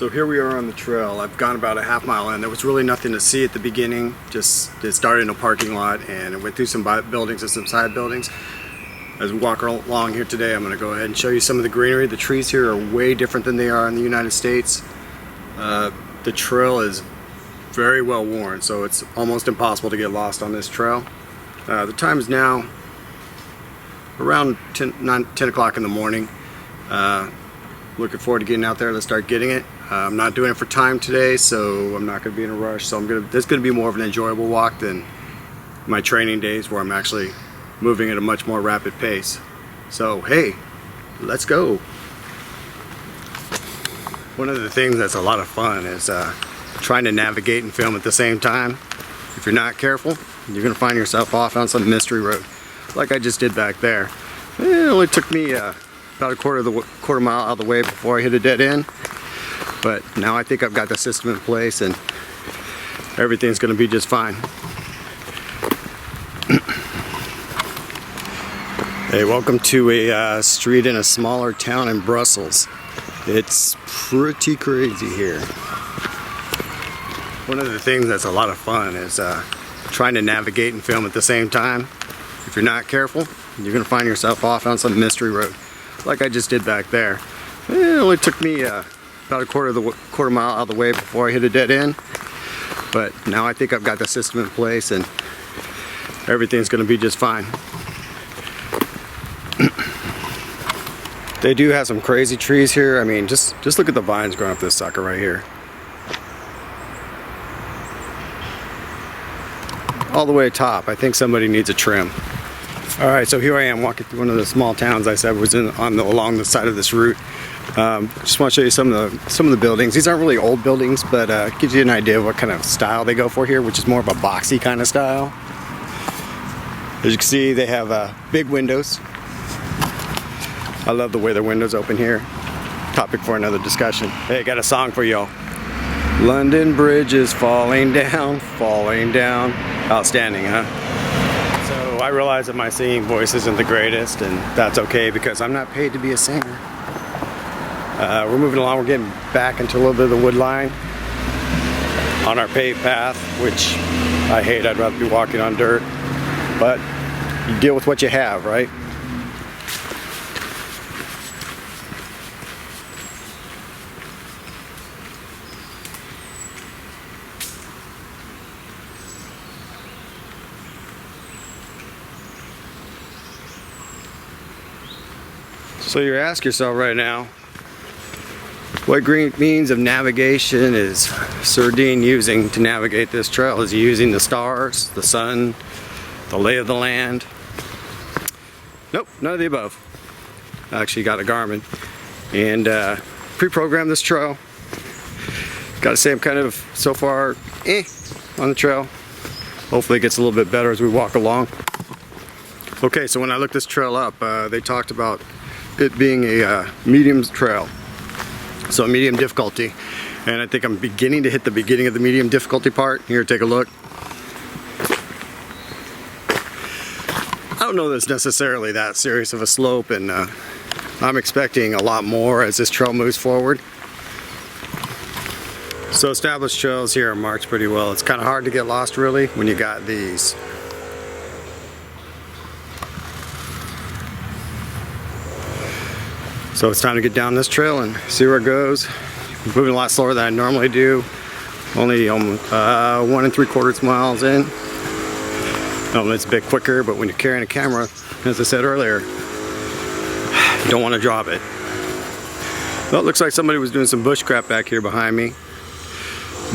So here we are on the trail. I've gone about a half mile in. There was really nothing to see at the beginning. Just it started in a parking lot and it went through some buildings and some side buildings. As we walk along here today, I'm going to go ahead and show you some of the greenery. The trees here are way different than they are in the United States. The trail is very well worn, so it's almost impossible to get lost on this trail. The time is now around 10 o'clock in the morning. Looking forward to getting out there to start getting it. I'm not doing it for time today, so I'm not going to be in a rush. So this is going to be more of an enjoyable walk than my training days where I'm actually moving at a much more rapid pace. So hey, let's go. One of the things that's a lot of fun is trying to navigate and film at the same time. If you're not careful, you're going to find yourself off on some mystery road, like I just did back there. It only took me about a quarter mile out of the way before I hit a dead end. But now I think I've got the system in place and everything's going to be just fine. Hey, welcome to a street in a smaller town in Brussels. It's pretty crazy here. One of the things that's a lot of fun is trying to navigate and film at the same time. If you're not careful, you're going to find yourself off on some mystery road, like I just did back there. It only took me about a quarter mile out of the way before I hit a dead end. But now I think I've got the system in place and everything's going to be just fine. They do have some crazy trees here. I mean, just look at the vines growing up this sucker right here. All the way top. I think somebody needs a trim. Alright, so here I am walking through one of the small towns I said was along the side of this route. Just want to show you some of the buildings. These aren't really old buildings, but it gives you an idea of what kind of style they go for here, which is more of a boxy kind of style. As you can see, they have big windows. I love the way their windows open here. Topic for another discussion. Hey, I got a song for y'all. London Bridge is falling down, falling down. Outstanding, huh? So I realize that my singing voice isn't the greatest, and that's okay because I'm not paid to be a singer. We're moving along. We're getting back into a little bit of the wood line on our paved path, which I hate. I'd rather be walking on dirt, but you deal with what you have, right? So you ask yourself right now, what means of navigation is Sardine using to navigate this trail? Is he using the stars, the sun, the lay of the land? Nope, none of the above. I actually got a Garmin and pre-programmed this trail. Gotta say I'm kind of, so far, on the trail. Hopefully it gets a little bit better as we walk along. Okay, so when I looked this trail up, they talked about it being a medium trail, so medium difficulty, and I think I'm beginning to hit the beginning of the medium difficulty part. Here, take a look. I don't know that it's necessarily that serious of a slope, and I'm expecting a lot more as this trail moves forward. So established trails here are marked pretty well. It's kind of hard to get lost really when you got these. So it's time to get down this trail and see where it goes. I'm moving a lot slower than I normally do. Only 1 3/4 miles in. It's a bit quicker, but when you're carrying a camera, as I said earlier, you don't want to drop it. Well, it looks like somebody was doing some bushcraft back here behind me.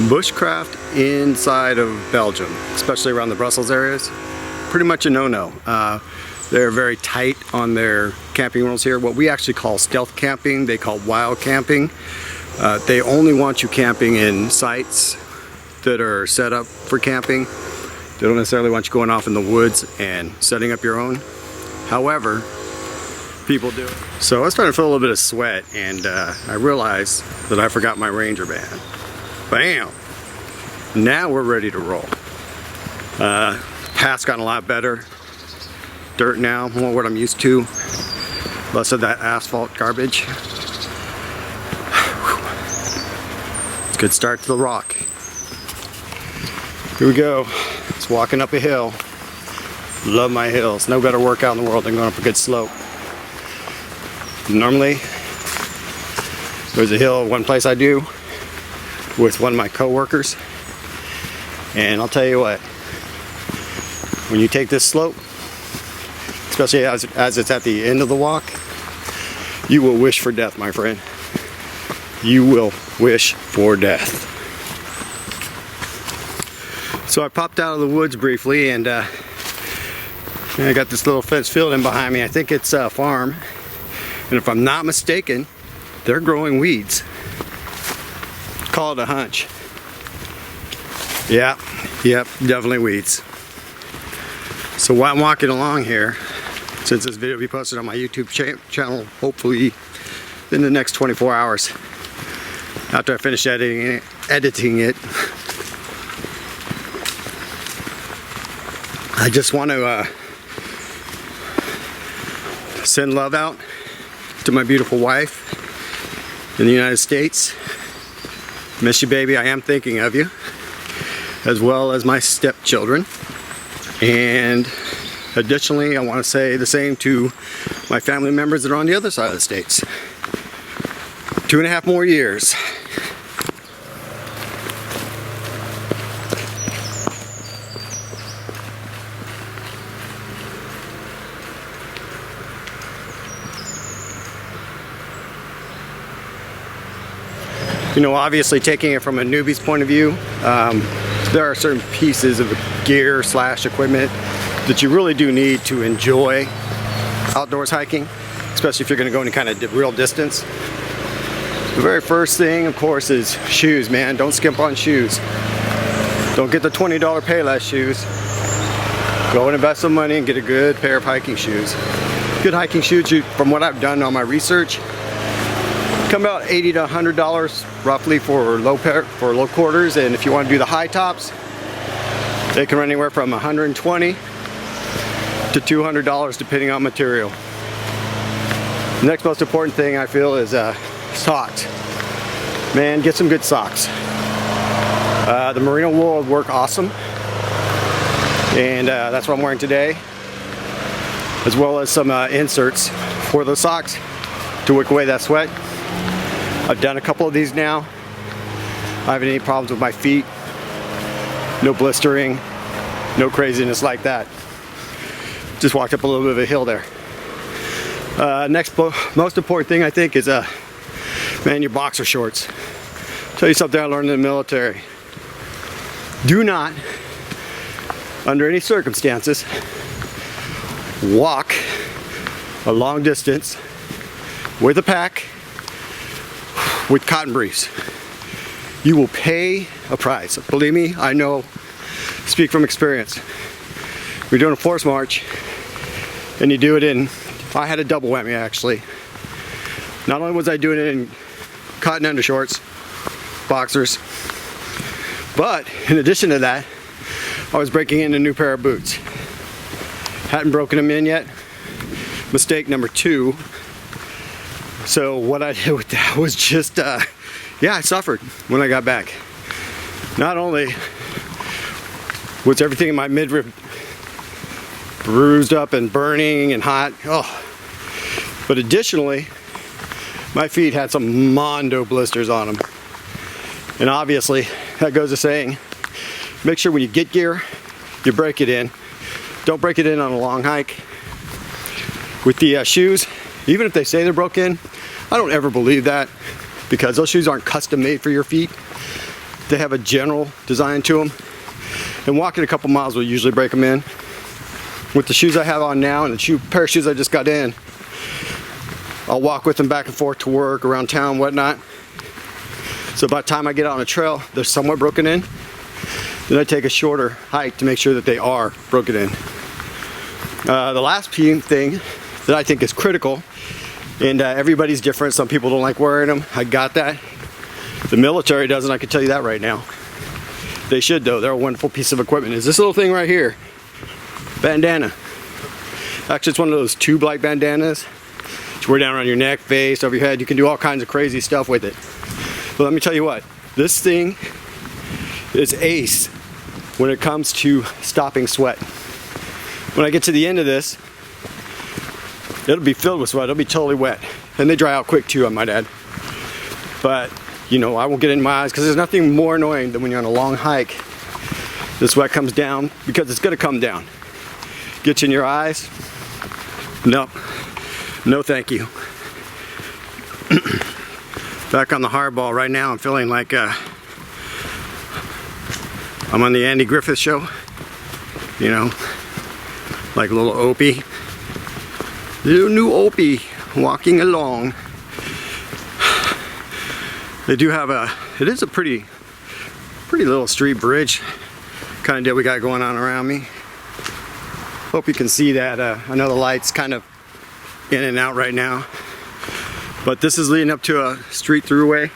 Bushcraft inside of Belgium, especially around the Brussels areas, pretty much a no-no. They're very tight on their camping rules here. What we actually call stealth camping, they call wild camping. They only want you camping in sites that are set up for camping. They don't necessarily want you going off in the woods and setting up your own. However, people do it. So I was starting to feel a little bit of sweat, and I realized that I forgot my Ranger band. Bam! Now we're ready to roll. Path's gotten a lot better. Dirt now, more what I'm used to. Less of that asphalt garbage. It's a good start to the rock. Here we go. It's walking up a hill. Love my hills. No better workout in the world than going up a good slope. Normally, there's a hill one place I do with one of my co-workers. And I'll tell you what, when you take this slope, especially as it's at the end of the walk, you will wish for death, my friend. You will wish for death. So I popped out of the woods briefly, and I got this little fenced field in behind me. I think it's a farm, and if I'm not mistaken, they're growing weeds. Call it a hunch. Yep, definitely weeds. So while I'm walking along here, since this video will be posted on my YouTube channel, hopefully in the next 24 hours, after I finish editing it, I just want to send love out to my beautiful wife in the United States. Miss you, baby. I am thinking of you, as well as my stepchildren. And additionally, I want to say the same to my family members that are on the other side of the states. 2.5 more years. You know, obviously taking it from a newbie's point of view, there are certain pieces of gear / equipment that you really do need to enjoy outdoors hiking, especially if you're going to go any kind of real distance. The very first thing, of course, is shoes, man. Don't skimp on shoes. Don't get the $20 Payless shoes. Go and invest some money and get a good pair of hiking shoes. Good hiking shoes, from what I've done on my research, come about $80 to $100 roughly for low quarters, and if you want to do the high tops, they can run anywhere from $120 to $200 depending on material. The next most important thing I feel is socks. Man, get some good socks. The merino wool would work awesome, and that's what I'm wearing today, as well as some inserts for the socks to wick away that sweat. I've done a couple of these now. I haven't any problems with my feet. No blistering, no craziness like that. Just walked up a little bit of a hill there. Next most important thing I think is man, your boxer shorts. I'll tell you something I learned in the military. Do not, under any circumstances, walk a long distance with a pack with cotton briefs. You will pay a price. Believe me, I know, speak from experience. We're doing a force march, and you do it in, I had a double whammy actually. Not only was I doing it in cotton undershorts, boxers, but in addition to that, I was breaking in a new pair of boots. Hadn't broken them in yet. Mistake number 2. So what I did with that was just, yeah, I suffered when I got back. Not only was everything in my midrib bruised up and burning and hot, but additionally, my feet had some mondo blisters on them. And obviously, that goes to saying, make sure when you get gear, you break it in. Don't break it in on a long hike. With the shoes, even if they say they're broken, I don't ever believe that, because those shoes aren't custom made for your feet. They have a general design to them, and walking a couple miles will usually break them in. With the shoes I have on now and the pair of shoes I just got in, I'll walk with them back and forth to work, around town, whatnot. So by the time I get out on a trail, they're somewhat broken in. Then I take a shorter hike to make sure that they are broken in. The last thing that I think is critical, and everybody's different. Some people don't like wearing them. I got that. The military doesn't, I can tell you that right now. They should though. They're a wonderful piece of equipment. Is this little thing right here. Bandana. Actually, it's one of those tube-like bandanas. You wear down around your neck, face, over your head. You can do all kinds of crazy stuff with it. But let me tell you what, This thing is ace when it comes to stopping sweat. When I get to the end of this, it'll be filled with sweat. It'll be totally wet. And they dry out quick too, I might add. But, you know, I won't get in my eyes because there's nothing more annoying than when you're on a long hike. The sweat comes down because it's gonna come down. Get you in your eyes? No. No thank you. Back on the hardball right now, I'm feeling like I'm on the Andy Griffith show. You know, like little Opie. Little new Opie walking along. They do have it is a pretty little street bridge kind of deal we got going on around me. Hope you can see that. I know the light's kind of in and out right now, but this is leading up to a street throughway.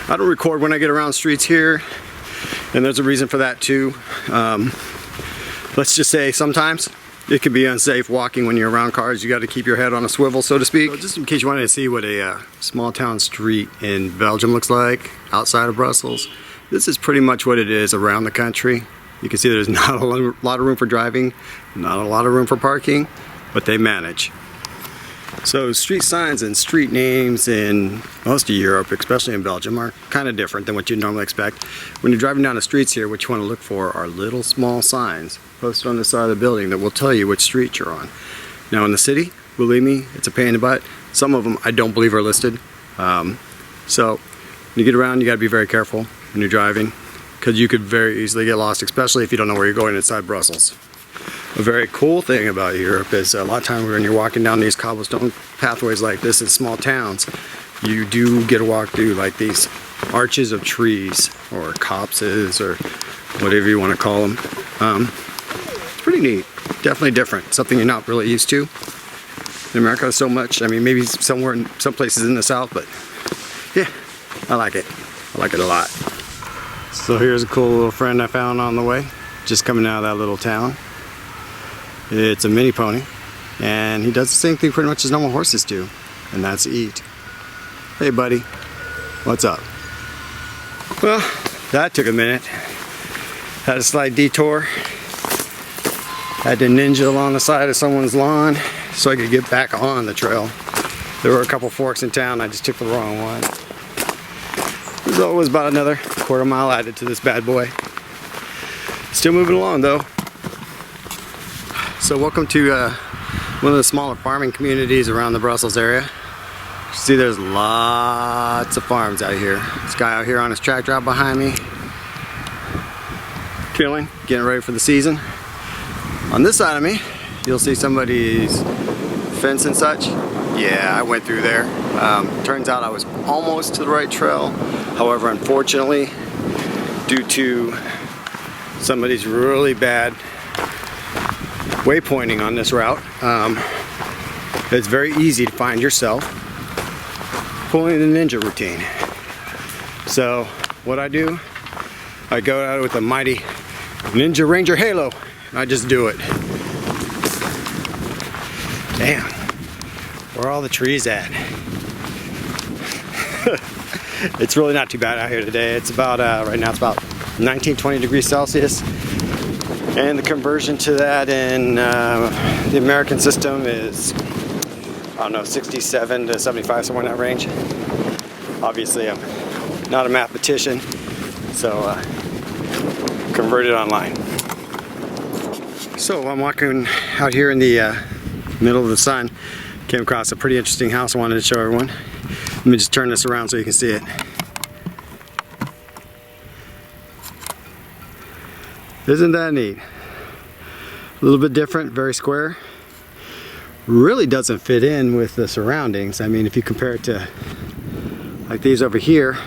I don't record when I get around streets here, and there's a reason for that too. Let's just say sometimes it can be unsafe walking when you're around cars. You got to keep your head on a swivel, so to speak. So just in case you wanted to see what a small town street in Belgium looks like outside of Brussels, this is pretty much what it is around the country. You can see there's not a lot of room for driving, not a lot of room for parking, but they manage. So street signs and street names in most of Europe, especially in Belgium, are kind of different than what you'd normally expect. When you're driving down the streets here, what you want to look for are little small signs posted on the side of the building that will tell you which street you're on. Now in the city, believe me, it's a pain in the butt. Some of them I don't believe are listed. So when you get around, you got to be very careful when you're driving, because you could very easily get lost, especially if you don't know where you're going inside Brussels. A very cool thing about Europe is a lot of times when you're walking down these cobblestone pathways like this in small towns, you do get to walk through like these arches of trees or copses or whatever you want to call them. It's pretty neat. Definitely different. Something you're not really used to in America so much. I mean, maybe somewhere in some places in the South, but yeah, I like it. I like it a lot. So here's a cool little friend I found on the way, just coming out of that little town. It's a mini pony, and he does the same thing pretty much as normal horses do, and that's eat. Hey buddy, what's up? Well, that took a minute. Had a slight detour. Had to ninja along the side of someone's lawn so I could get back on the trail. There were a couple forks in town, I just took the wrong one. There's always about another quarter mile added to this bad boy. Still moving along though. So welcome to one of the smaller farming communities around the Brussels area. You see there's lots of farms out here. This guy out here on his tractor out behind me, tilling, getting ready for the season. On this side of me, you'll see somebody's fence and such. Yeah, I went through there. Turns out I was almost to the right trail. However, unfortunately, due to somebody's really bad waypointing on this route, it's very easy to find yourself pulling the ninja routine. So what I do, I go out with a mighty Ninja Ranger halo, and I just do it. Damn, where are all the trees at? It's really not too bad out here today. It's about, right now it's about 19-20 degrees Celsius. And the conversion to that in the American system is, I don't know, 67 to 75, somewhere in that range. Obviously, I'm not a mathematician, so convert it online. So I'm walking out here in the middle of the sun. Came across a pretty interesting house I wanted to show everyone. Let me just turn this around so you can see it. Isn't that neat? A little bit different, very square. Really doesn't fit in with the surroundings. I mean, if you compare it to like these over here,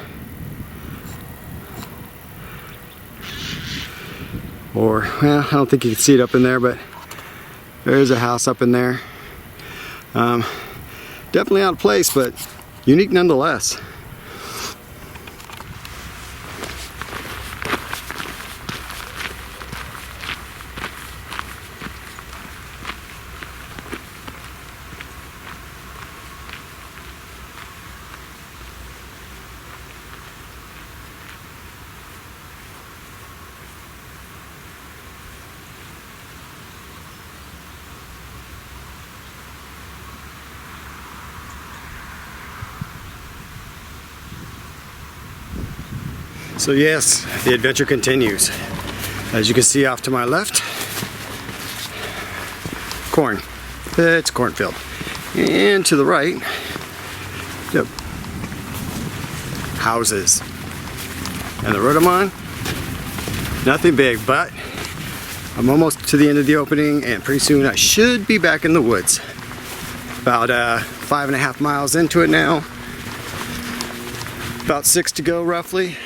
or, well, I don't think you can see it up in there, but there's a house up in there. Definitely out of place, but unique nonetheless. So yes, the adventure continues. As you can see off to my left, corn. It's a cornfield. And to the right, yep, houses. And the road I'm on, nothing big, but I'm almost to the end of the opening, and pretty soon I should be back in the woods. About 5.5 miles into it now. About 6 to go roughly.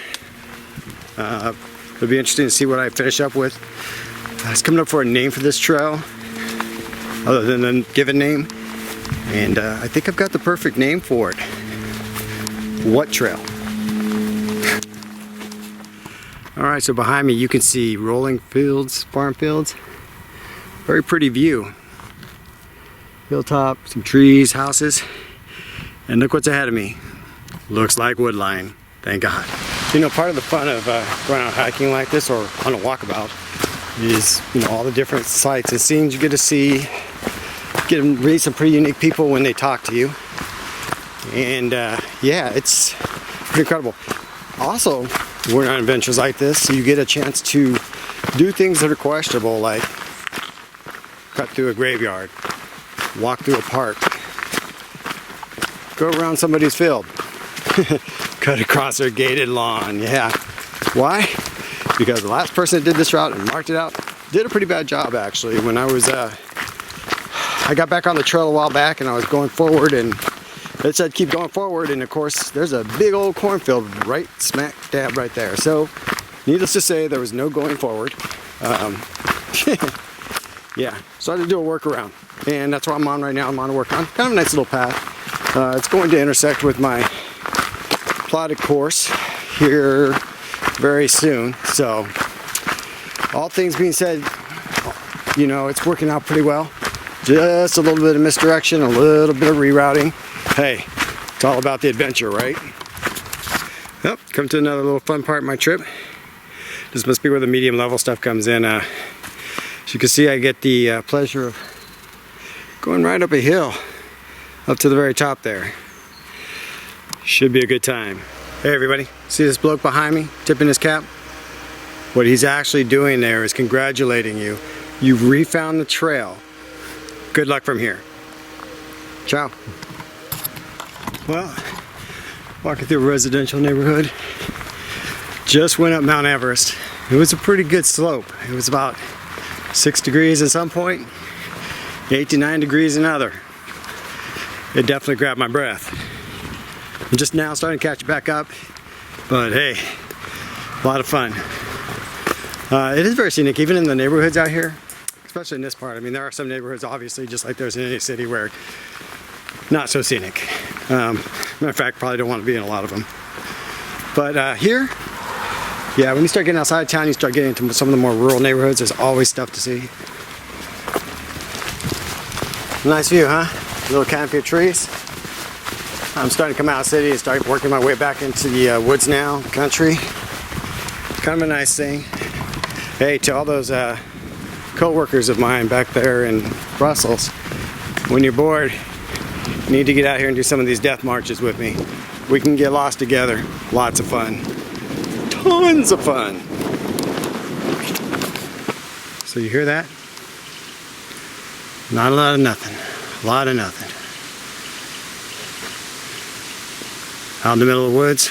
It'll be interesting to see what I finish up with. I was coming up for a name for this trail, other than the given name, and I think I've got the perfect name for it. What trail? Alright, so behind me you can see rolling fields, farm fields. Very pretty view. Hilltop, some trees, houses, and look what's ahead of me. Looks like woodline, thank God. You know, part of the fun of going out hiking like this, or on a walkabout, is, you know, all the different sights and scenes you get to see. Get to meet some pretty unique people when they talk to you, and yeah, it's pretty incredible. Also, we're on adventures like this, so you get a chance to do things that are questionable, like cut through a graveyard, walk through a park, go around somebody's field, cut across their gated lawn. Yeah, why? Because the last person that did this route and marked it out did a pretty bad job, actually. When I was I got back on the trail a while back, and I was going forward, and it said keep going forward, and of course there's a big old cornfield right smack dab right there. So needless to say, there was no going forward. Yeah, so I had to do a workaround, and that's what I'm on right now. I'm on a workaround, kind of a nice little path. It's going to intersect with my plotted course here very soon. So all things being said, you know, it's working out pretty well. Just a little bit of misdirection, a little bit of rerouting. Hey, it's all about the adventure, right? Well, come to another little fun part of my trip. This must be where the medium level stuff comes in. As you can see, I get the pleasure of going right up a hill, up to the very top there. Should be a good time. Hey everybody, see this bloke behind me, tipping his cap? What he's actually doing there is congratulating you. You've refound the trail. Good luck from here. Ciao. Well, walking through a residential neighborhood. Just went up Mount Everest. It was a pretty good slope. It was about 6 degrees at some point, 8 to 9 degrees another. It definitely grabbed my breath. I'm just now starting to catch it back up, but hey, a lot of fun. It is very scenic, even in the neighborhoods out here, especially in this part. I mean, there are some neighborhoods, obviously, just like there's in any city, where not so scenic. Matter of fact, probably don't want to be in a lot of them. But here, yeah, when you start getting outside of town, you start getting into some of the more rural neighborhoods. There's always stuff to see. Nice view, huh? A little canopy of trees. I'm starting to come out of the city and start working my way back into the woods now, country. Kind of a nice thing. Hey, to all those co-workers of mine back there in Brussels, when you're bored, you need to get out here and do some of these death marches with me. We can get lost together. Lots of fun. Tons of fun. So you hear that? Not a lot of nothing. A lot of nothing. Out in the middle of the woods,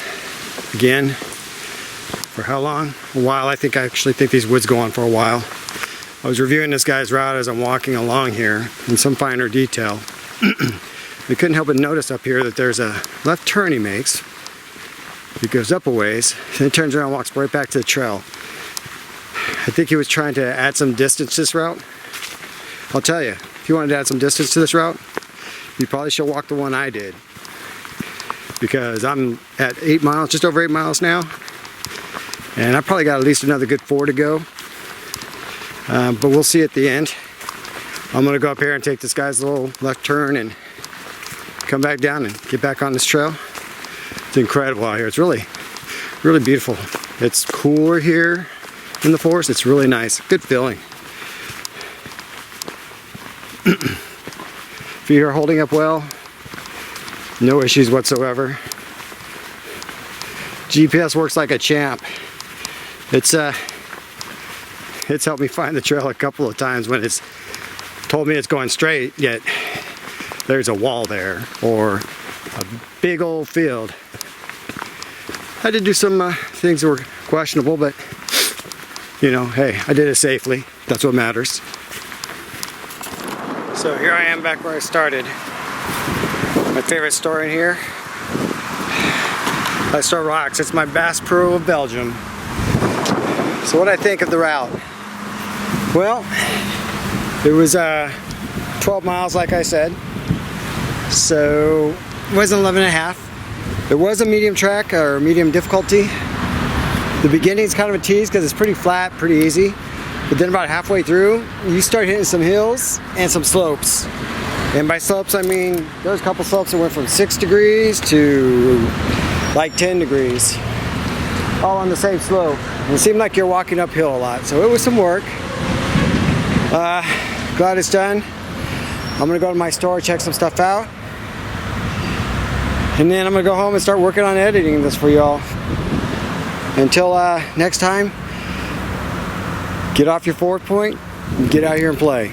again, for how long? A while. I actually think these woods go on for a while. I was reviewing this guy's route as I'm walking along here, in some finer detail. I couldn't help but notice up here that there's a left turn he makes. He goes up a ways, then turns around and walks right back to the trail. I think he was trying to add some distance to this route. I'll tell you, if you wanted to add some distance to this route, you probably should walk the one I did. Because I'm at 8 miles, just over 8 miles now. And I probably got at least another good 4 to go. But we'll see at the end. I'm gonna go up here and take this guy's little left turn and come back down and get back on this trail. It's incredible out here. It's really, really beautiful. It's cooler here in the forest. It's really nice. Good feeling. Feet are holding up well. No issues whatsoever. GPS works like a champ. It's helped me find the trail a couple of times when it's told me it's going straight, yet there's a wall there or a big old field. I did do some things that were questionable, but you know, hey, I did it safely. That's what matters. So here I am back where I started. My favorite store in here, I Store Rocks. It's my Bass Pro of Belgium. So what I think of the route? Well, it was 12 miles like I said. So it wasn't 11 and a half. There was a medium track or medium difficulty. The beginning's kind of a tease because it's pretty flat, pretty easy. But then about halfway through, you start hitting some hills and some slopes. And by slopes, I mean, there's a couple slopes that went from 6 degrees to like 10 degrees. All on the same slope. And it seemed like you're walking uphill a lot. So it was some work. Glad it's done. I'm gonna go to my store, check some stuff out. And then I'm gonna go home and start working on editing this for y'all. Until next time, get off your forward point and get out here and play.